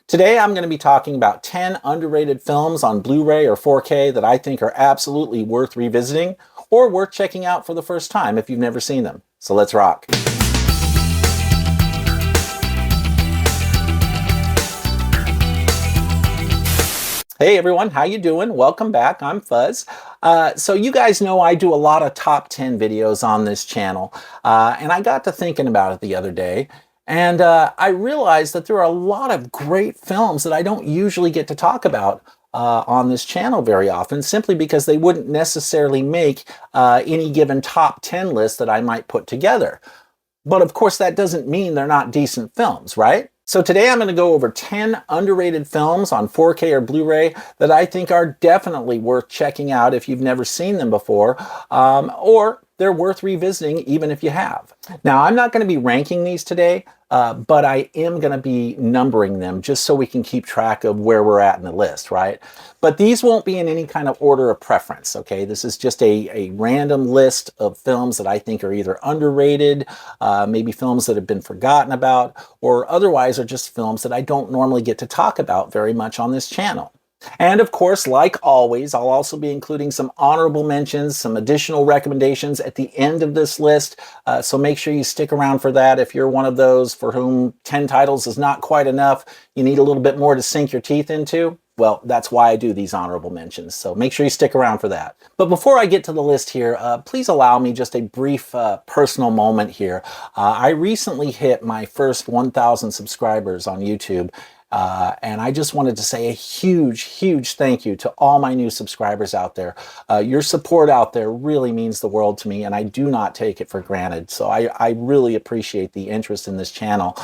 Today I'm going to be talking about 10 underrated films on Blu-ray or 4K that I think are absolutely worth revisiting or worth checking out for the first time if you've never seen them. So let's rock. Hey everyone, how you doing? Welcome back. I'm Fuzz. So you guys know I do a lot of top 10 videos on this channel, and I got to thinking about it the other day, and I realized that there are a lot of great films that I don't usually get to talk about on this channel very often, simply because they wouldn't necessarily make any given top 10 list that I might put together. But of course, that doesn't mean they're not decent films, right? So today I'm going to go over 10 underrated films on 4K or Blu-ray that I think are definitely worth checking out if you've never seen them before, or they're worth revisiting even if you have. Now, I'm not going to be ranking these today, but I am going to be numbering them just so we can keep track of where we're at in the list, right? But these won't be in any kind of order of preference, okay? This is just a random list of films that I think are either underrated, maybe films that have been forgotten about, or otherwise are just films that I don't normally get to talk about very much on this channel. And of course, like always, I'll also be including some honorable mentions, some additional recommendations at the end of this list. So make sure you stick around for that. If you're one of those for whom 10 titles is not quite enough, you need a little bit more to sink your teeth into, well, that's why I do these honorable mentions. So make sure you stick around for that. But before I get to the list here, please allow me just a brief personal moment here. I recently hit my first 1,000 subscribers on YouTube. And I just wanted to say a huge thank you to all my new subscribers out there. Your support out there really means the world to me, and I do not take it for granted. So I really appreciate the interest in this channel.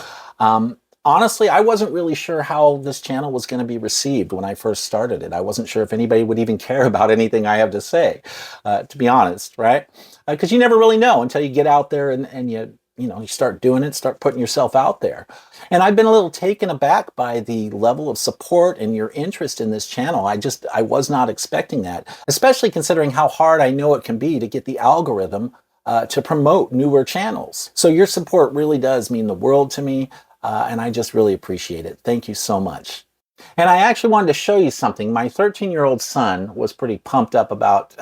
Honestly, I wasn't really sure how this channel was going to be received when I first started it. I wasn't sure if anybody would even care about anything I have to say, to be honest, right? Because you never really know until you get out there and you start doing it, start putting yourself out there. And I've been a little taken aback by the level of support and your interest in this channel. I was not expecting that, especially considering how hard I know it can be to get the algorithm to promote newer channels. So your support really does mean the world to me, and I just really appreciate it. Thank you so much. And I actually wanted to show you something. My 13-year-old son was pretty pumped up about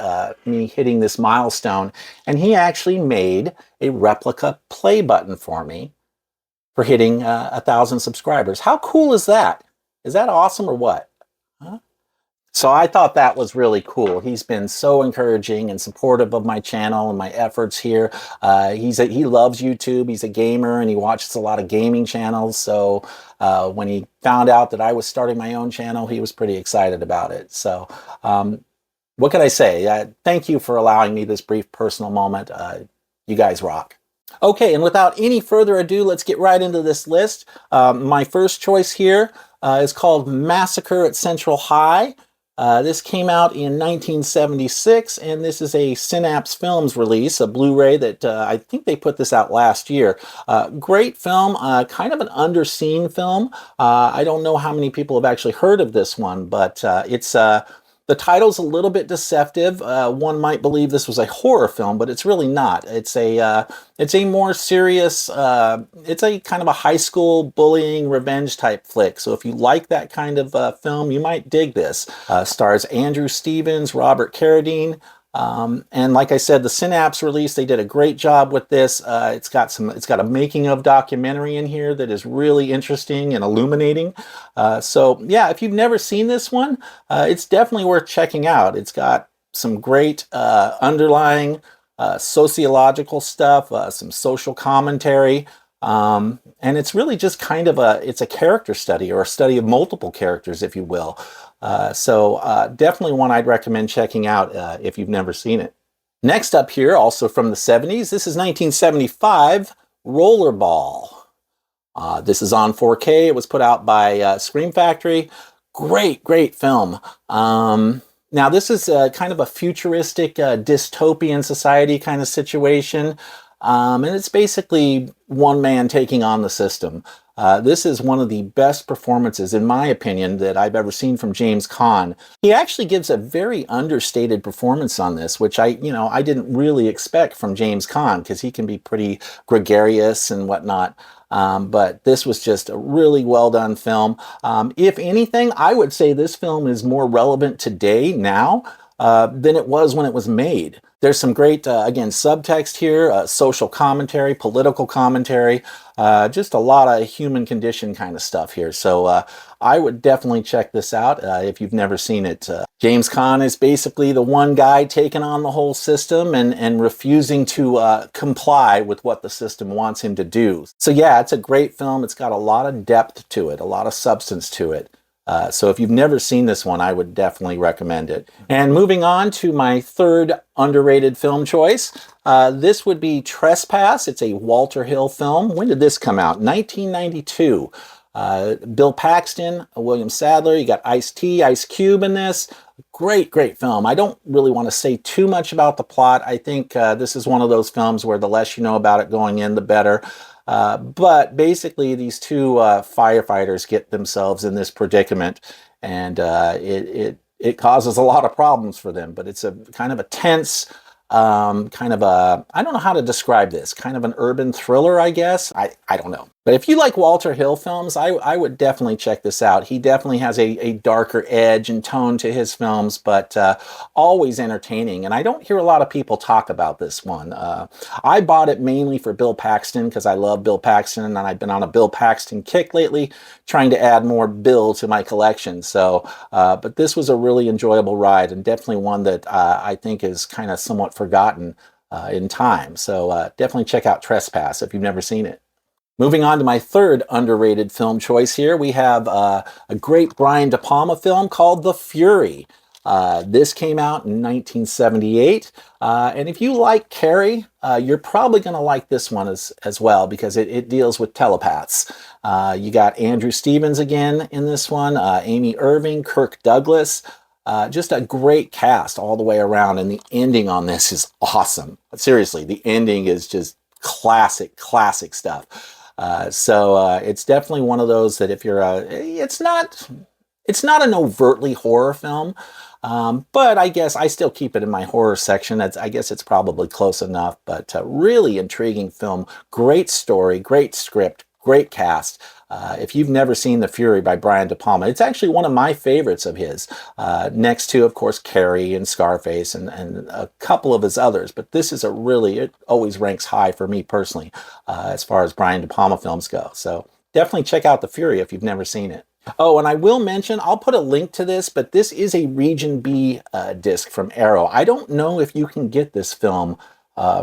me hitting this milestone, and he actually made a replica play button for me for hitting 1,000 subscribers. How cool is that? Is that awesome or what? Huh? So I thought that was really cool. He's been so encouraging and supportive of my channel and my efforts here. He loves YouTube. He's a gamer and he watches a lot of gaming channels. So when he found out that I was starting my own channel, he was pretty excited about it. So what can I say? Thank you for allowing me this brief personal moment. You guys rock. Okay, and without any further ado, let's get right into this list. My first choice here is called Massacre at Central High. This came out in 1976, and this is a Synapse Films release, a Blu-ray that I think they put this out last year. Great film, kind of an underseen film. I don't know how many people have actually heard of this one, but the title's a little bit deceptive. One might believe this was a horror film, but it's really not. It's a more serious, it's a kind of a high school bullying revenge type flick. So if you like that kind of film, you might dig this. Stars Andrew Stevens, Robert Carradine. And like I said, the Synapse release, they did a great job with this. It's got a making of documentary in here that is really interesting and illuminating. So yeah, if you've never seen this one, it's definitely worth checking out. It's got some great underlying sociological stuff, some social commentary. And it's really just kind of it's a character study, or a study of multiple characters, if you will. So definitely one I'd recommend checking out if you've never seen it. Next up here, also from the 70s, this is 1975, Rollerball. This is on 4K. It was put out by Scream Factory. Great film. Now this is kind of a futuristic dystopian society kind of situation. And it's basically one man taking on the system. This is one of the best performances, in my opinion, that I've ever seen from James Caan. He actually gives a very understated performance on this, which I didn't really expect from James Caan, because he can be pretty gregarious and whatnot. But this was just a really well done film. If anything, I would say this film is more relevant today now than it was when it was made. There's some great, again, subtext here, social commentary, political commentary, just a lot of human condition kind of stuff here. So I would definitely check this out if you've never seen it. James Caan is basically the one guy taking on the whole system and refusing to comply with what the system wants him to do. So yeah, it's a great film. It's got a lot of depth to it, a lot of substance to it. So if you've never seen this one, I would definitely recommend it. And moving on to my third underrated film choice, this would be Trespass. It's a Walter Hill film. When did this come out? 1992. Bill Paxton, William Sadler, you got Ice-T, Ice Cube in this. Great, great film. I don't really want to say too much about the plot. I think this is one of those films where the less you know about it going in, the better. But basically, these two firefighters get themselves in this predicament, and it causes a lot of problems for them. But it's a kind of a tense, kind of a, I don't know how to describe this, kind of an urban thriller, I guess. I don't know. But if you like Walter Hill films, I would definitely check this out. He definitely has a darker edge and tone to his films, but always entertaining. And I don't hear a lot of people talk about this one. I bought it mainly for Bill Paxton because I love Bill Paxton, and I've been on a Bill Paxton kick lately, trying to add more Bill to my collection. So, but this was a really enjoyable ride, and definitely one that I think is kind of somewhat forgotten in time. So definitely check out Trespass if you've never seen it. Moving on to my third underrated film choice here, we have a great Brian De Palma film called The Fury. This came out in 1978, and if you like Carrie, you're probably going to like this one as well, because it deals with telepaths. You got Andrew Stevens again in this one, Amy Irving, Kirk Douglas. Just a great cast all the way around, and the ending on this is awesome. Seriously, the ending is just classic stuff. So it's definitely one of those that if you're it's not an overtly horror film, but I guess I still keep it in my horror section. I guess it's probably close enough, but really intriguing film, great story, great script, great cast. If you've never seen The Fury by Brian De Palma, it's actually one of my favorites of his, next to, of course, Carrie and Scarface and a couple of his others. But this is it always ranks high for me personally, as far as Brian De Palma films go. So definitely check out The Fury if you've never seen it. Oh, and I will mention, I'll put a link to this, but this is a Region B disc from Arrow. I don't know if you can get this film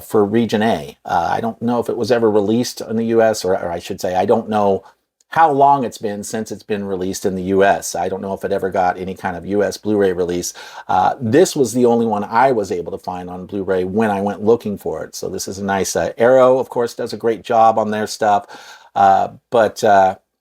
for Region A. I don't know if it was ever released in the US, or I should say, I don't know how long it's been since it's been released in the US. I don't know if it ever got any kind of US Blu-ray release. This was the only one I was able to find on Blu-ray when I went looking for it. So this is a nice, Arrow, of course, does a great job on their stuff. But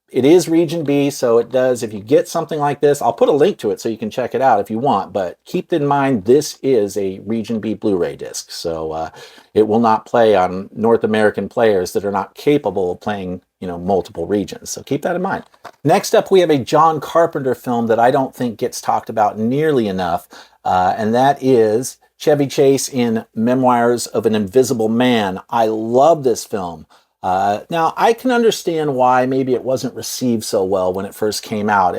it is Region B, so it does, if you get something like this, I'll put a link to it so you can check it out if you want, but keep in mind this is a Region B Blu-ray disc, so it will not play on North American players that are not capable of playing, multiple regions, so keep that in mind. Next up, we have a John Carpenter film that I don't think gets talked about nearly enough, and that is Chevy Chase in Memoirs of an Invisible Man. I love this film. Now, I can understand why maybe it wasn't received so well when it first came out.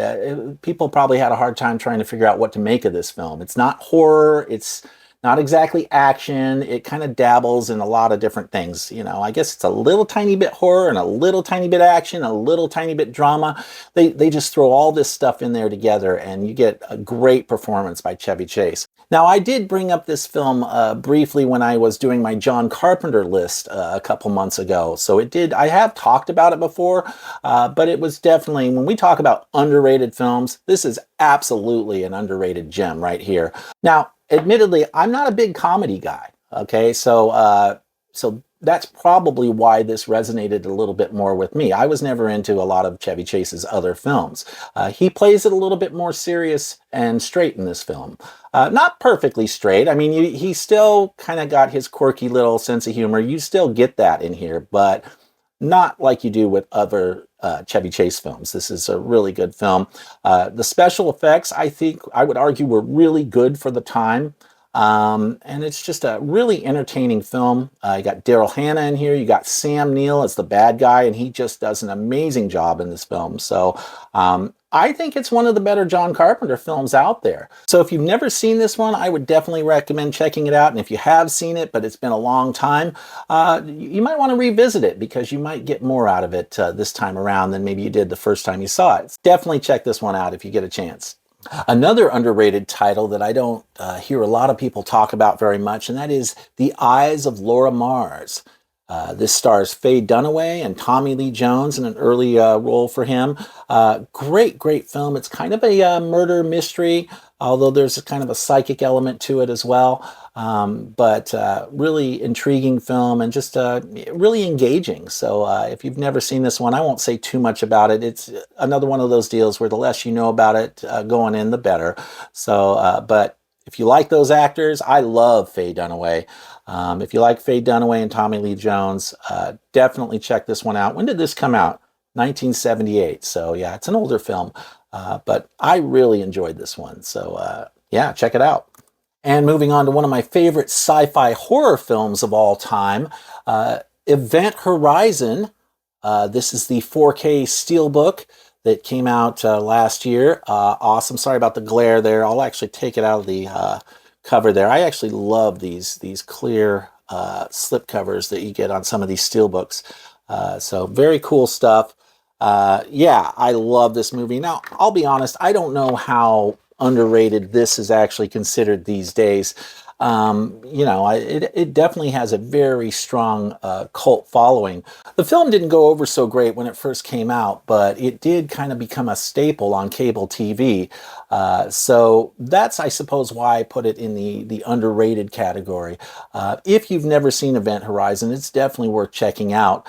People probably had a hard time trying to figure out what to make of this film. It's not horror. It's not exactly action. It kind of dabbles in a lot of different things. I guess it's a little tiny bit horror and a little tiny bit action, a little tiny bit drama. They just throw all this stuff in there together, and you get a great performance by Chevy Chase. Now, I did bring up this film briefly when I was doing my John Carpenter list a couple months ago. So I have talked about it before, but it was definitely, when we talk about underrated films, this is absolutely an underrated gem right here. Now, admittedly, I'm not a big comedy guy, okay? So that's probably why this resonated a little bit more with me. I was never into a lot of Chevy Chase's other films. He plays it a little bit more serious and straight in this film. Not perfectly straight. I mean, he still kind of got his quirky little sense of humor. You still get that in here, but not like you do with other Chevy Chase films. This is a really good film. The special effects, I think, I would argue, were really good for the time. And it's just a really entertaining film. You got Daryl Hannah in here. You got Sam Neill as the bad guy, and he just does an amazing job in this film. So I think it's one of the better John Carpenter films out there. So if you've never seen this one, I would definitely recommend checking it out. And if you have seen it, but it's been a long time, you might want to revisit it because you might get more out of it this time around than maybe you did the first time you saw it. Definitely check this one out if you get a chance. Another underrated title that I don't hear a lot of people talk about very much, and that is The Eyes of Laura Mars. This stars Faye Dunaway and Tommy Lee Jones in an early role for him. Great, great film. It's kind of a murder mystery, although there's a kind of a psychic element to it as well. But really intriguing film and just really engaging. So if you've never seen this one, I won't say too much about it. It's another one of those deals where the less you know about it going in, the better. So, but if you like those actors, I love Faye Dunaway. If you like Faye Dunaway and Tommy Lee Jones, definitely check this one out. When did this come out? 1978. So yeah, it's an older film, but I really enjoyed this one. So yeah, check it out. And moving on to one of my favorite sci-fi horror films of all time, Event Horizon. This is the 4K Steelbook that came out last year. Awesome. Sorry about the glare there. I'll actually take it out of the cover there. I actually love these clear slip covers that you get on some of these steelbooks. So very cool stuff. Yeah, I love this movie. Now, I'll be honest, I don't know how underrated this is actually considered these days. You know, it definitely has a very strong cult following. The film didn't go over so great when it first came out, but it did kind of become a staple on cable TV. So that's, I suppose, why I put it in the underrated category. If you've never seen Event Horizon, it's definitely worth checking out.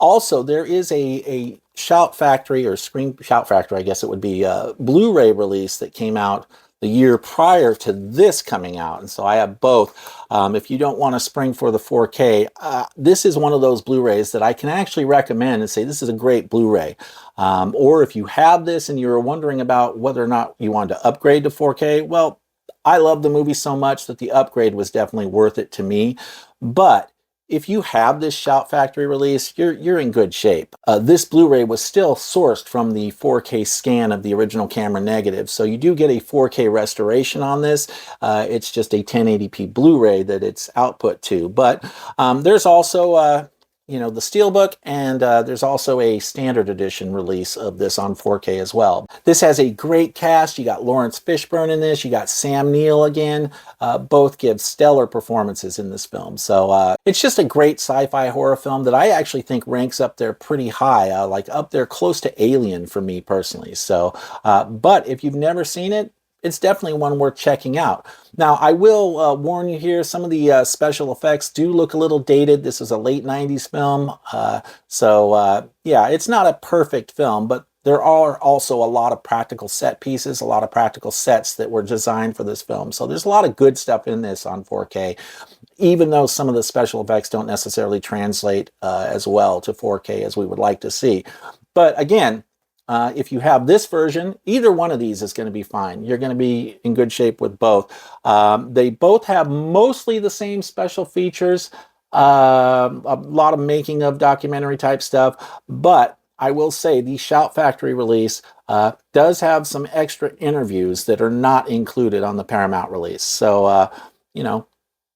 Also, there is a Shout Factory, or Screen Shout Factory, I guess it would be, Blu-ray release that came out the year prior to this coming out. And so I have both. If you don't want to spring for the 4K, this is one of those Blu-rays that I can actually recommend and say this is a great Blu-ray. Or if you have this and you're wondering about whether or not you want to upgrade to 4K, well, I love the movie so much that the upgrade was definitely worth it to me. But if you have this Shout Factory release, you're in good shape. This Blu-ray was still sourced from the 4K scan of the original camera negative, so you do get a 4K restoration on this. It's just a 1080p Blu-ray that it's output to. But there's also you know, the Steelbook, and there's also a standard edition release of this on 4K as well. This has a great cast. You got Lawrence Fishburne in this. You got Sam Neill again. Both give stellar performances in this film. So it's just a great sci-fi horror film that I actually think ranks up there pretty high, like up there close to Alien for me personally. So, but if you've never seen it, it's definitely one worth checking out. Now, I will warn you here, some of the special effects do look a little dated. This is a late 90s film. Yeah, it's not a perfect film, but there are also a lot of practical set pieces, a lot of practical sets that were designed for this film. So there's a lot of good stuff in this on 4K, even though some of the special effects don't necessarily translate as well to 4K as we would like to see. But again, if you have this version, either one of these is going to be fine. You're going to be in good shape with both. They both have mostly the same special features, a lot of making of documentary type stuff, but I will say the Shout Factory release does have some extra interviews that are not included on the Paramount release. So, you know,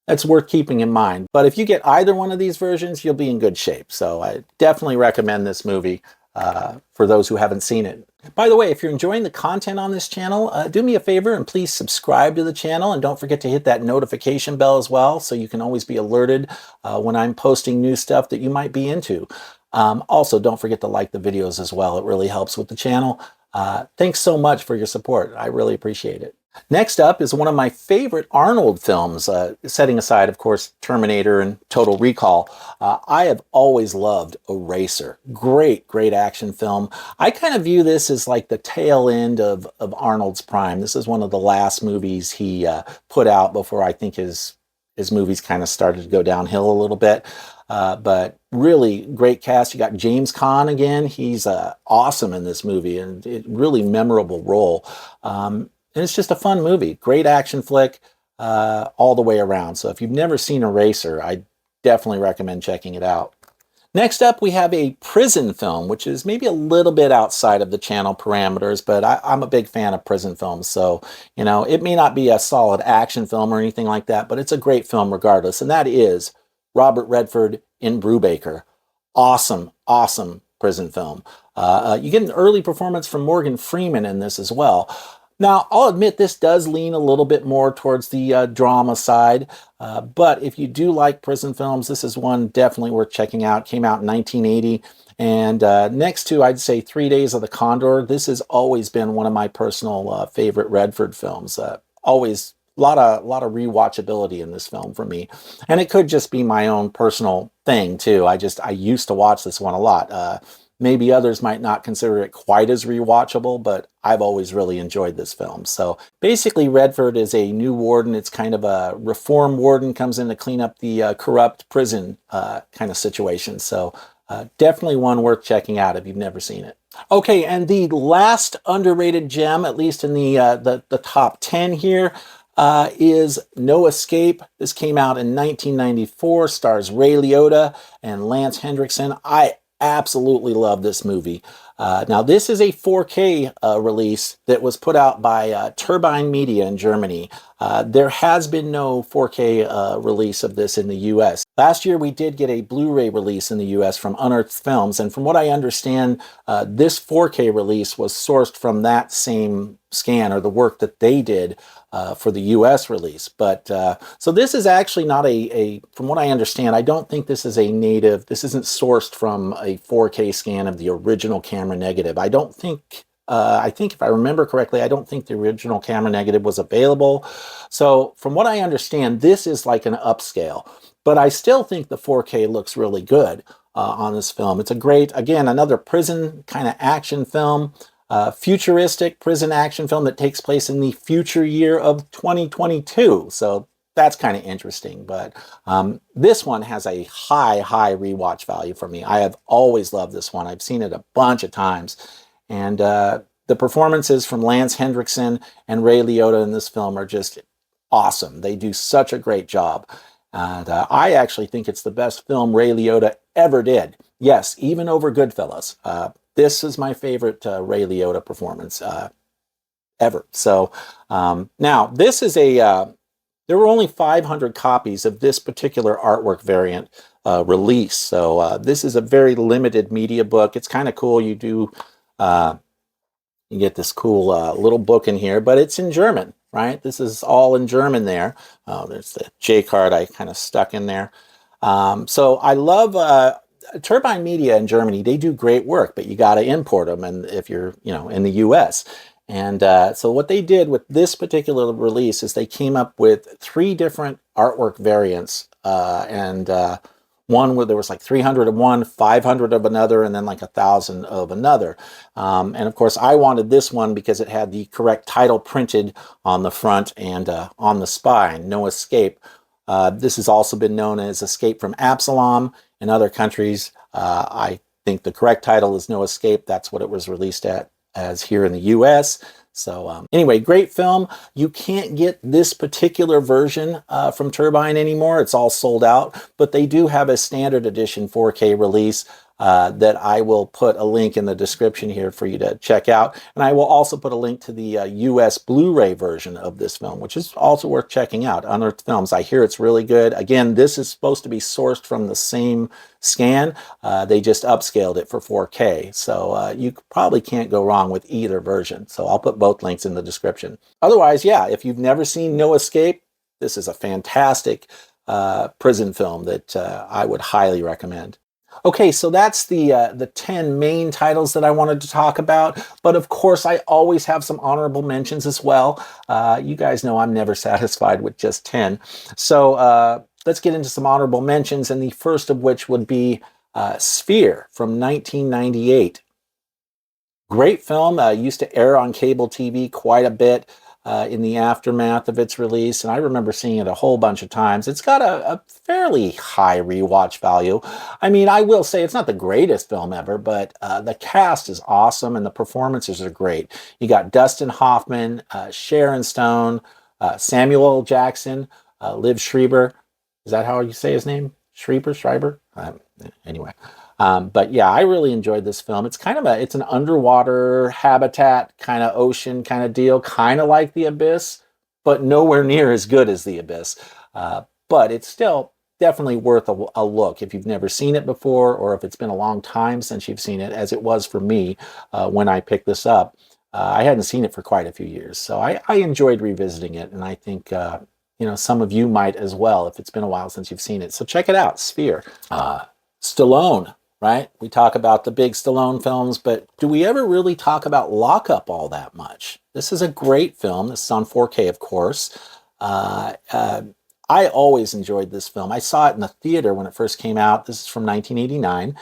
that's worth keeping in mind. But if you get either one of these versions, you'll be in good shape. So I definitely recommend this movie for those who haven't seen it. By the way, if you're enjoying the content on this channel, do me a favor and please subscribe to the channel, and don't forget to hit that notification bell as well so you can always be alerted when I'm posting new stuff that you might be into. Also, don't forget to like the videos as well. It really helps with the channel. Thanks so much for your support. I really appreciate it. Next up is one of my favorite Arnold films, setting aside, of course, Terminator and Total Recall. I have always loved Eraser. Great, great action film. I kind of view this as like the tail end of Arnold's prime. This is one of the last movies he put out before I think his movies kind of started to go downhill a little bit. But really great cast. You got James Caan again. He's awesome in this movie, and really memorable role. And it's just a fun movie. Great action flick. all the way around. So if you've never seen Eraser, I definitely recommend checking it out. Next up, we have a prison film, which is maybe a little bit outside of the channel parameters, but I'm a big fan of prison films. So, you know, it may not be a solid action film or anything like that, but it's a great film regardless. And that is Robert Redford in Brubaker. Awesome, awesome prison film. You get an early performance from Morgan Freeman in this as well. Now, I'll admit this does lean a little bit more towards the drama side, but if you do like prison films, this is one definitely worth checking out. Came out in 1980, and next to, I'd say, 3 Days of the Condor, this has always been one of my personal favorite Redford films. Always a lot of rewatchability in this film for me, and it could just be my own personal thing too. I used to watch this one a lot. Maybe others might not consider it quite as rewatchable, but I've always really enjoyed this film. So basically, Redford is a new warden. It's kind of a reform warden, comes in to clean up the corrupt prison kind of situation. So definitely one worth checking out if you've never seen it. Okay, and the last underrated gem, at least in the top 10 here, is No Escape. This came out in 1994, stars Ray Liotta and Lance Hendrickson. I absolutely love this movie. Now, this is a 4K release that was put out by Turbine Media in Germany. There has been no 4K release of this in the US. Last year, we did get a Blu-ray release in the US from Unearthed Films, and from what I understand, this 4K release was sourced from that same scan, or the work that they did for the US release. But so this is actually not from what I understand, I don't think this is a native, this isn't sourced from a 4K scan of the original camera negative. I don't think, I think if I remember correctly, I don't think the original camera negative was available. So from what I understand, this is like an upscale, but I still think the 4K looks really good on this film. It's a great, again, another prison kind of action film. Futuristic prison action film that takes place in the future year of 2022. So that's kind of interesting. But this one has a high rewatch value for me. I have always loved this one. I've seen it a bunch of times. And the performances from Lance Hendrickson and Ray Liotta in this film are just awesome. They do such a great job. And I actually think it's the best film Ray Liotta ever did. Yes, even over Goodfellas. This is my favorite Ray Liotta performance ever. So now this is there were only 500 copies of this particular artwork variant release. So this is a very limited media book. It's kind of cool. You get this cool little book in here, but it's in German, right? This is all in German there. There's the J card I kind of stuck in there. So I love Turbine Media in Germany. They do great work, but you got to import them, and if you're, in the US. And so what they did with this particular release is they came up with 3 different artwork variants, and one where there was like 300 of one, 500 of another, and then like 1,000 of another. And of course, I wanted this one because it had the correct title printed on the front and on the spine, No Escape. This has also been known as Escape from Absalom in other countries. I think the correct title is No Escape. That's what it was released as here in the US. So anyway, great film. You can't get this particular version from Turbine anymore. It's all sold out, but they do have a standard edition 4K release that I will put a link in the description here for you to check out. And I will also put a link to the US Blu-ray version of this film, which is also worth checking out. Unearthed Films, I hear it's really good. Again, this is supposed to be sourced from the same scan. They just upscaled it for 4K. So you probably can't go wrong with either version. So I'll put both links in the description. Otherwise, yeah, if you've never seen No Escape, this is a fantastic prison film that I would highly recommend. Okay, so that's the 10 main titles that I wanted to talk about, but of course I always have some honorable mentions as well. You guys know I'm never satisfied with just 10. So let's get into some honorable mentions, and the first of which would be Sphere from 1998. Great film, used to air on cable TV quite a bit in the aftermath of its release, and I remember seeing it a whole bunch of times. It's got a fairly high rewatch value. I mean, I will say it's not the greatest film ever, but the cast is awesome and the performances are great. You got Dustin Hoffman, Sharon Stone, Samuel L. Jackson, Liv Schreiber. Is that how you say his name? Schreiber? Anyway. But yeah, I really enjoyed this film. It's kind of it's an underwater habitat kind of ocean kind of deal, kind of like The Abyss, but nowhere near as good as The Abyss. But it's still definitely worth a look if you've never seen it before, or if it's been a long time since you've seen it, as it was for me when I picked this up. I hadn't seen it for quite a few years, so I enjoyed revisiting it, and I think some of you might as well if it's been a while since you've seen it. So check it out, Sphere. Stallone, right? We talk about the big Stallone films, but do we ever really talk about Lock Up all that much? This is a great film. This is on 4K, of course. I always enjoyed this film. I saw it in the theater when it first came out. This is from 1989.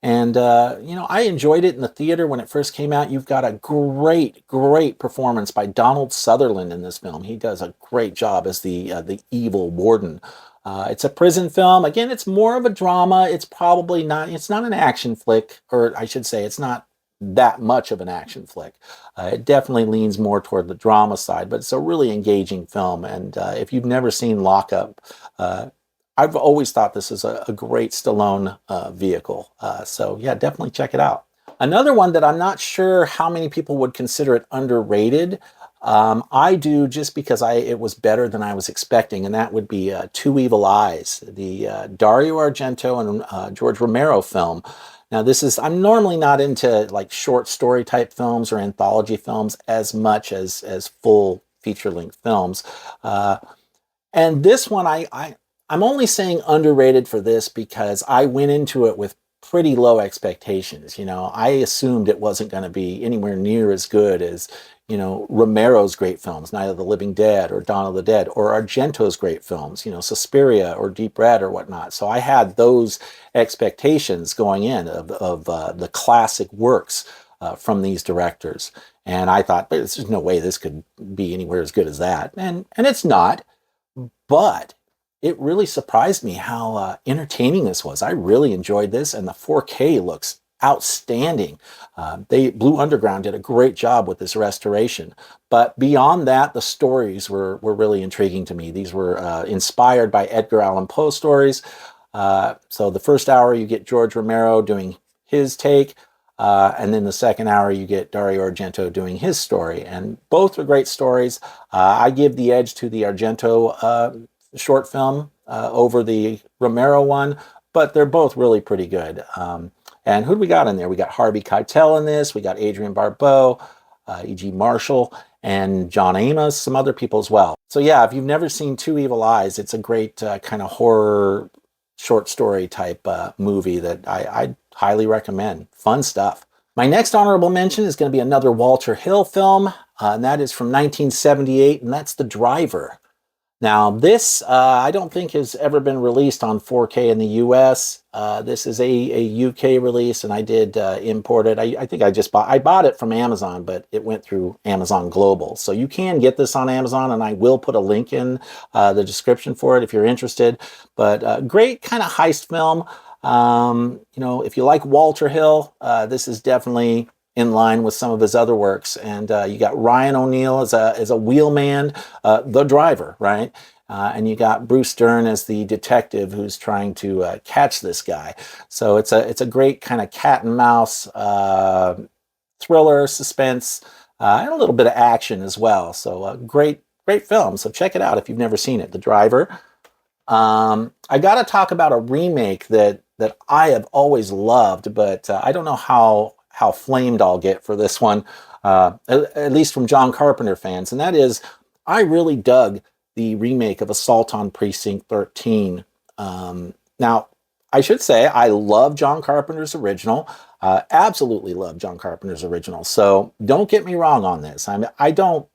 And, I enjoyed it in the theater when it first came out. You've got a great, great performance by Donald Sutherland in this film. He does a great job as the evil warden. It's a prison film. Again, it's more of a drama. It's not an action flick, or I should say it's not that much of an action flick. It definitely leans more toward the drama side, but it's a really engaging film. And if you've never seen Lock Up, I've always thought this is a great Stallone vehicle. So yeah, definitely check it out. Another one that I'm not sure how many people would consider it underrated. I do, just because it was better than I was expecting, and that would be Two Evil Eyes, the Dario Argento and George Romero film. Now I'm normally not into like short story type films or anthology films as much as full feature-length films. And this one, I'm only saying underrated for this because I went into it with pretty low expectations. I assumed it wasn't going to be anywhere near as good as, Romero's great films, Night of the Living Dead or Dawn of the Dead, or Argento's great films, Suspiria or Deep Red or whatnot. So I had those expectations going in of the classic works from these directors. And I thought, there's no way this could be anywhere as good as that. And it's not, but it really surprised me how entertaining this was. I really enjoyed this, and the 4K looks outstanding. Blue Underground did a great job with this restoration. But beyond that, the stories were really intriguing to me. These were inspired by Edgar Allan Poe stories. So the first hour, you get George Romero doing his take, and then the second hour, you get Dario Argento doing his story. And both are great stories. I give the edge to the Argento short film over the Romero one, but they're both really pretty good. And who do we got in there? We got Harvey Keitel in this. We got Adrienne Barbeau, E.G. Marshall, and John Amos, some other people as well. So yeah, if you've never seen Two Evil Eyes, it's a great kind of horror short story type movie that I'd highly recommend. Fun stuff. My next honorable mention is going to be another Walter Hill film, and that is from 1978, and that's The Driver. Now, this I don't think has ever been released on 4K in the US. This is a UK release, and I did import it. I think I bought it from Amazon, but it went through Amazon Global. So you can get this on Amazon, and I will put a link in the description for it if you're interested. But great kind of heist film. If you like Walter Hill, this is definitely in line with some of his other works. And you got Ryan O'Neal as a wheelman, the driver, right? And you got Bruce Dern as the detective who's trying to catch this guy. So it's a great kind of cat and mouse thriller, suspense, and a little bit of action as well. So great film. So check it out if you've never seen it, The Driver. I got to talk about a remake that I have always loved, but I don't know how flamed I'll get for this one, at least from John Carpenter fans. And that is, I really dug the remake of Assault on Precinct 13. Now, I should say I love John Carpenter's original. Absolutely love John Carpenter's original. So don't get me wrong on this. I don't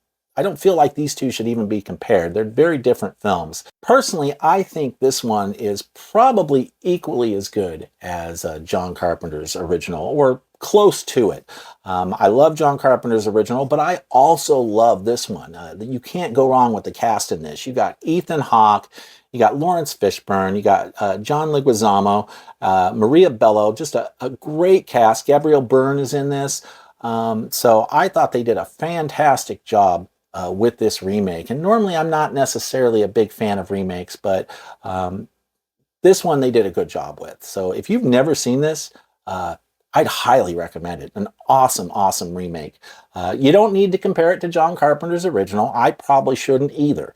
feel like these two should even be compared. They're very different films. Personally, I think this one is probably equally as good as John Carpenter's original, or close to it. I love John Carpenter's original, but I also love this one. You can't go wrong with the cast in this. You got Ethan Hawke, you got Lawrence Fishburne, you got John Leguizamo, Maria Bello, just a great cast. Gabrielle Byrne is in this. So I thought they did a fantastic job with this remake. And normally I'm not necessarily a big fan of remakes, but this one they did a good job with. So if you've never seen this, I'd highly recommend it. An awesome, awesome remake. You don't need to compare it to John Carpenter's original. I probably shouldn't either.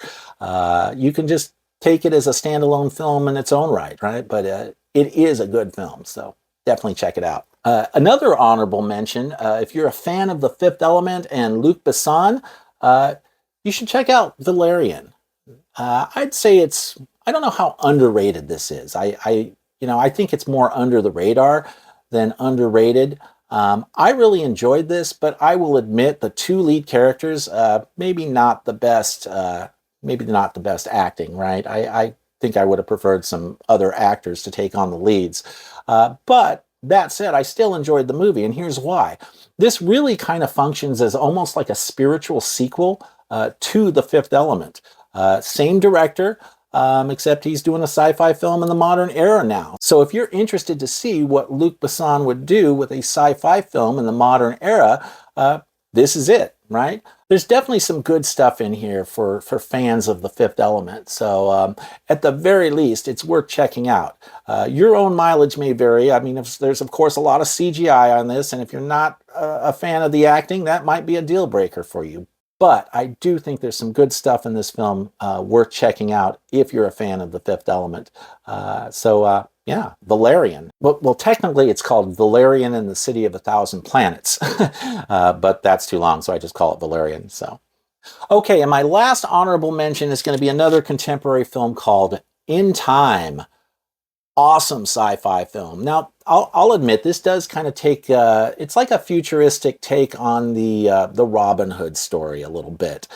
You can just take it as a standalone film in its own right? But it is a good film, so definitely check it out. Another honorable mention, if you're a fan of The Fifth Element and Luc Besson, you should check out Valerian. I'd say I don't know how underrated this is. I think it's more under the radar than underrated. I really enjoyed this, but I will admit the two lead characters, maybe not the best acting, right? I think I would have preferred some other actors to take on the leads. But that said, I still enjoyed the movie, and here's why. This really kind of functions as almost like a spiritual sequel to The Fifth Element. Same director, except he's doing a sci-fi film in the modern era now. So if you're interested to see what Luc Besson would do with a sci-fi film in the modern era, this is it, right? There's definitely some good stuff in here for fans of The Fifth Element. So at the very least, it's worth checking out. Your own mileage may vary. I mean, there's of course a lot of CGI on this, and if you're not a fan of the acting, that might be a deal breaker for you. But I do think there's some good stuff in this film worth checking out if you're a fan of The Fifth Element. Yeah, Valerian. Well, technically it's called Valerian and the City of a Thousand Planets, but that's too long, so I just call it Valerian. So, okay, and my last honorable mention is going to be another contemporary film called In Time. Awesome sci-fi film. Now, I'll admit this does kind of take it's like a futuristic take on the Robin Hood story a little bit,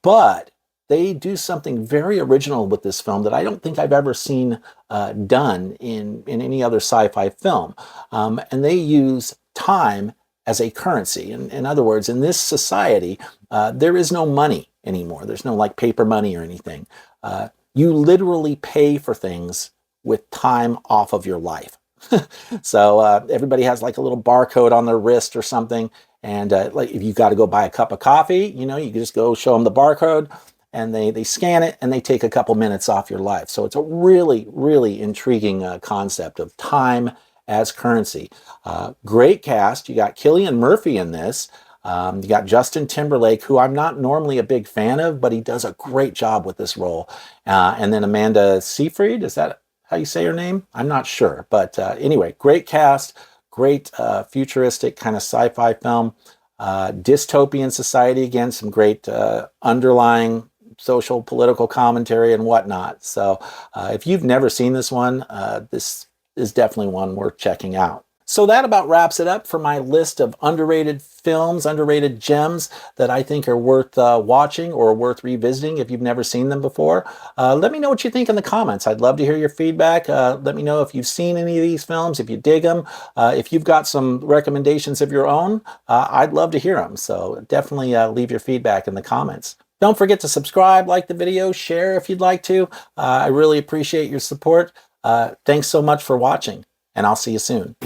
but they do something very original with this film that I don't think I've ever seen done in any other sci-fi film, and they use time as a currency. In other words, in this society, there is no money anymore. There's no like paper money or anything. You literally pay for things with time off of your life. So everybody has like a little barcode on their wrist or something. And like if you got to go buy a cup of coffee, you can just go show them the barcode and they scan it and they take a couple minutes off your life. So it's a really, really intriguing concept of time as currency. Great cast. You got Cillian Murphy in this. You got Justin Timberlake, who I'm not normally a big fan of, but he does a great job with this role. And then Amanda Seyfried, is that how you say her name? I'm not sure. But anyway, great cast, great futuristic kind of sci-fi film. Dystopian society, again, some great underlying social political commentary and whatnot. So if you've never seen this one, this is definitely one worth checking out. So that about wraps it up for my list of underrated films, underrated gems that I think are worth watching or worth revisiting if you've never seen them before. Let me know what you think in the comments. I'd love to hear your feedback. Let me know if you've seen any of these films, if you dig them. If you've got some recommendations of your own, I'd love to hear them. So definitely leave your feedback in the comments. Don't forget to subscribe, like the video, share if you'd like to. I really appreciate your support. Thanks so much for watching, and I'll see you soon.